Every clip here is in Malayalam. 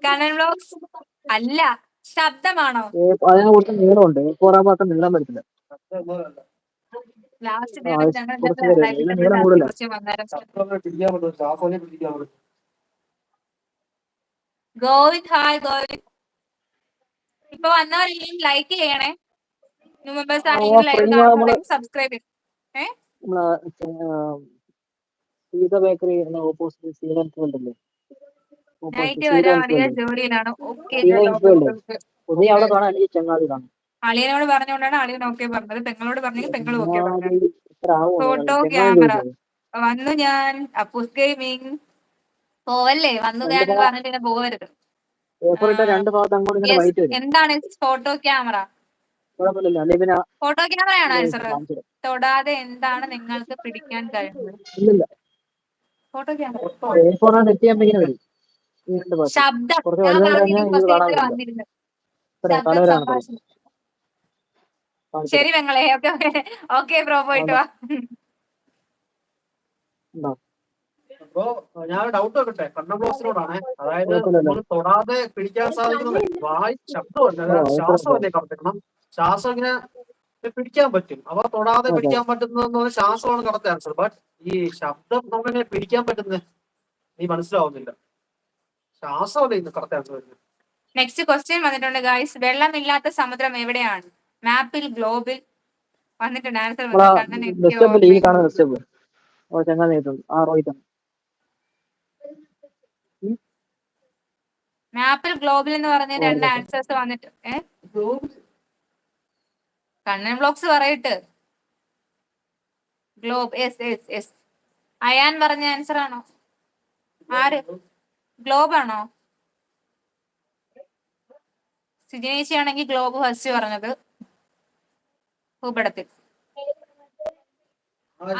കണ്ണൻ വ്ലോഗ്സ് അല്ല, ശബ്ദമാണോ? അതിനെ കുറിച്ച് നീളമുണ്ട്. A4 അത്ര നീളം വരത്തില്ല. ലാസ്റ്റ് കുറച്ച് പേര് നീളം കൂടുതല. ഗോവിന്ദ് ഹായ് ഗോവിന്ദ്. ഇപ്പൊ വന്നവരെല്ലാം ലൈക്ക് ചെയ്യണേ. മെമ്പേഴ്സ് ആരെങ്കിലും ലൈവ് കാണുന്നുണ്ടെങ്കിൽ സബ്സ്ക്രൈബ് ചെയ്യും. സീത ബേക്കറി ഓപ്പോസിറ്റ് സീത ഉണ്ടല്ലേ, നൈറ്റ് വരാൻ അളിയ ജോലിയിലാണ്. ഓക്കെ നീ അവിടെ കാണാൻ എനിക്ക് ചങ്ങാതി കാണും. അളിയനോട് പറഞ്ഞുകൊണ്ടാണ് അളിയൻ ഓക്കെ പറഞ്ഞത്. പെങ്ങളോട് പറഞ്ഞെങ്കിൽ പെങ്ങളും ഓക്കെ പറഞ്ഞു. ഫോട്ടോ ചങ്ങാതി ക്യാമറ ചോദിച്ചത് വന്നു ഞാൻ. അപ്പൂസ് ഗെയിമിംഗ് പോവല്ലേ, വന്നു ഞാൻ പറഞ്ഞിട്ട് പിന്നെ പോവരുത്. രണ്ട് ഭാഗത്ത് അങ്ങോട്ട് ഇങ്ങനെ വൈറ്റ് വരും. എന്താണ് ഫോട്ടോ ക്യാമറ? കുഴപ്പമില്ല. അല്ലെങ്കിൽ പിന്നെ ഫോട്ടോ ക്യാമറയാണോ ആൻസർ? തൊടാതെ എന്താണ് നിങ്ങൾക്ക് പിടിക്കാൻ കഴിയുന്നത്? ഇല്ലില്ല, ഫോട്ടോ ക്യാമറ. A4 സെറ്റ് ചെയ്യാൻ ഇങ്ങനെ വരും. ശബ്ദം കുറച്ച് ഞാൻ വലുതായി പറഞ്ഞില്ല, കഴിഞ്ഞാൽ ഇത് ഫസ്റ്റ് കാണാൻ പറ്റില്ല. വന്നിരുന്നത് ശബ്ദം തലവരാണ് സംഭാഷണം. ശരി പെങ്ങളെ, ഓക്കെ ഓക്കെ ഓക്കെ ബ്രോ, പോയിട്ട് വാ. അപ്പോ ഞാൻ ഡൗട്ട് വെക്കട്ടെ, കണ്ണൻ ബ്ലോഗ്സിനോടാണ്. അതായത് നമ്മൾ തൊടാതെ പിടിക്കാൻ സാധിക്കുന്നത് വായ് ശബ്ദമല്ല, ശ്വാസമല്ലേ കടത്തിക്കണം. ശ്വാസം ഇങ്ങനെ പിടിക്കാൻ പറ്റും. അവ തൊടാതെ പിടിക്കാൻ പറ്റുന്നതെന്ന് പറഞ്ഞാൽ ശ്വാസമാണ് കറക്റ്റ് ആൻസർ. ബട്ട് ഈ ശബ്ദം നമുക്കെങ്ങനെ പിടിക്കാൻ പറ്റുന്നത് നീ മനസ്സിലാവുന്നില്ല. ശ്വാസമല്ലേ ഇന്ന് കറക്റ്റ് ആൻസർ വരുന്നത്. നെക്സ്റ്റ് ക്വസ്റ്റ്യൻ വന്നിട്ടുണ്ട് ഗായ്സ്. വെള്ളമില്ലാത്ത സമുദ്രം എവിടെയാണ്? മാപ്പിൽ, ഗ്ലോബിൽ വന്നിട്ടുണ്ട്. ആൻസർ മാപ്പിൽ, ഗ്ലോബിൽ എന്ന് പറഞ്ഞ രണ്ട് ആൻസേഴ്സ് വന്നിട്ട്. കണ്ണൻ ബ്ലോഗ്സ് പറയിട്ട്. ഗ്ലോബ്. യെസ്. അയാൻ പറഞ്ഞ ആൻസർ ആണോ? ആര്? ഗ്ലോബ് ആണോ? സിജിനേച്ചി ആണെങ്കിൽ ഗ്ലോബ് ഫസ്റ്റ് പറഞ്ഞത്. ഭൂപടത്തിൽ.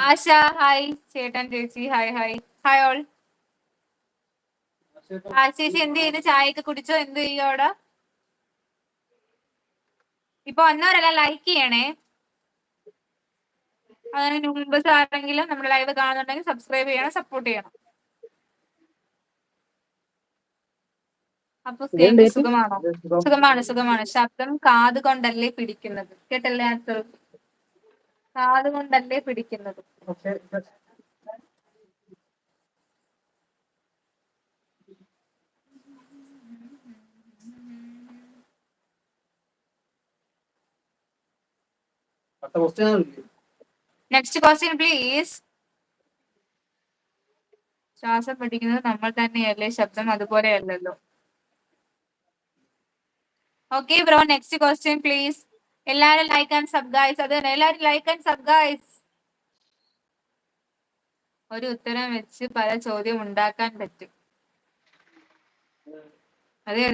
ആശ ഹായ്. ചേട്ടൻ ചേച്ചി ഹായ് ഹായ് ഹായ് ഓൾ. ചേച്ചി എന്ത് ചെയ്യുന്നു? ചായയൊക്കെ കുടിച്ചോ? എന്ത് ചെയ്യോ അവിടെ? ഇപ്പൊ വന്നവരെല്ലാം ലൈക്ക് ചെയ്യണേ. അങ്ങനെ ന്യൂ മെമ്പേഴ്സ് ആരെങ്കിലും നമ്മുടെ ലൈവ് കാണുന്നുണ്ടെങ്കിൽ സബ്സ്ക്രൈബ് ചെയ്യണം, സപ്പോർട്ട് ചെയ്യണം. അപ്പൊ സുഖമാണോ? സുഖമാണ്. ശബ്ദം കാത് കൊണ്ടല്ലേ പിടിക്കുന്നത്? കേട്ടല്ലേ ആൻസർ? കാത് കൊണ്ടല്ലേ പിടിക്കുന്നത്. Next question please. ശ്വാസം പിടിക്കുന്നത് നമ്മൾ തന്നെയല്ലേ? ശബ്ദം അതുപോലെയല്ലല്ലോ. Okay bro, next question please. എല്ലാരും ലൈക്ക് ആൻഡ് സബ് ഗൈസ്. അത് തന്നെ, എല്ലാരും ലൈക്ക് ആൻഡ് സബ് ഗൈസ്. ഒരു ഉത്തരം വെച്ച് പല ചോദ്യം ഉണ്ടാക്കാൻ പറ്റും. അതെ.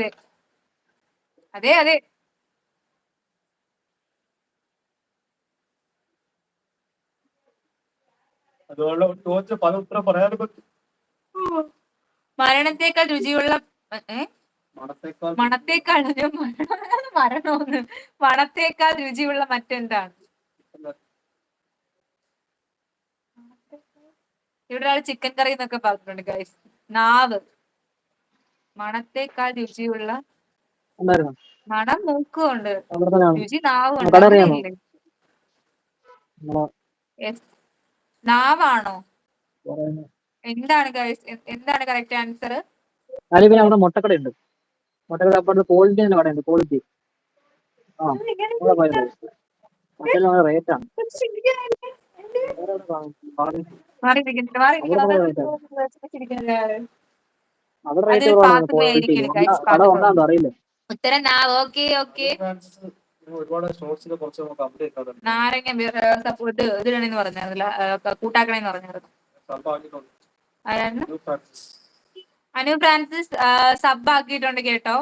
പല ഉത്തരം പറയാനും പറ്റും. മരണത്തേക്കാൾ രുചിയുള്ള മണത്തേക്കാൾ രുചിയുള്ള മറ്റെന്താണ്? ഇവിടെ ഒരാൾ ചിക്കൻ കറി എന്നൊക്കെ പറഞ്ഞിട്ടുണ്ട് ഗൈസ്. നാവ്. മണത്തേക്കാൾ രുചിയുള്ള മണം മൂക്കുണ്ട്, രുചി നാവുണ്ട്. അങ്ങനെയില്ലേ? നാവാണോ? എന്താണ് ഗൈസ്, എന്താണ് കറക്റ്റ് ആൻസർ? അവിടെ മുട്ടക്കട ഉണ്ട്. മുട്ടക്കട അപ്പുറത്ത് ക്വാളിറ്റി കടയുണ്ട്. ക്വാളിറ്റി റേറ്റാണ്. അതൊരു പാത്തുവേ ആയിരിക്കും ഗൈസ്. അറിയില്ല. ഉത്തരം നാവ്. ഓക്കെ. നാരങ്ങ ഇതിടണെന്ന് പറഞ്ഞായിരുന്നില്ല, കൂട്ടാക്കണേന്ന് പറഞ്ഞായിരുന്നു. അനു ഫ്രാൻസിസ് സബ് ആക്കിയിട്ടുണ്ട് കേട്ടോ.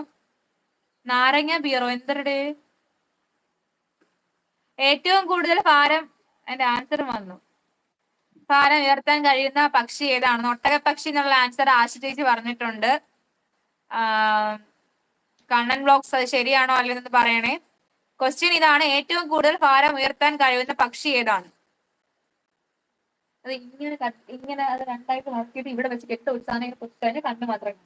നാരങ്ങ ബിയറോ എന്തരുടെ? ഏറ്റവും കൂടുതൽ ഭാരം, എന്റെ ആൻസർ വന്നു. ഭാരം ഉയർത്താൻ കഴിയുന്ന പക്ഷി ഏതാണ്? ഒട്ടക പക്ഷി എന്നുള്ള ആൻസർ ആശ ചേച്ചി പറഞ്ഞിട്ടുണ്ട്. കണ്ണൻ ബ്ലോഗ്സ് അത് ശരിയാണോ അല്ലെന്ന് പറയണേ. ക്വസ്റ്റ്യൻ ഇതാണ്, ഏറ്റവും കൂടുതൽ ഭാരം ഉയർത്താൻ കഴിയുന്ന പക്ഷി ഏതാണ്? അത് ഇങ്ങനെ അത് രണ്ടായിട്ട് നോക്കിയിട്ട് ഇവിടെ വെച്ച് കെട്ട് ഉത്സാഹം കഴിഞ്ഞ് കണ്ണ് മാത്രമേ.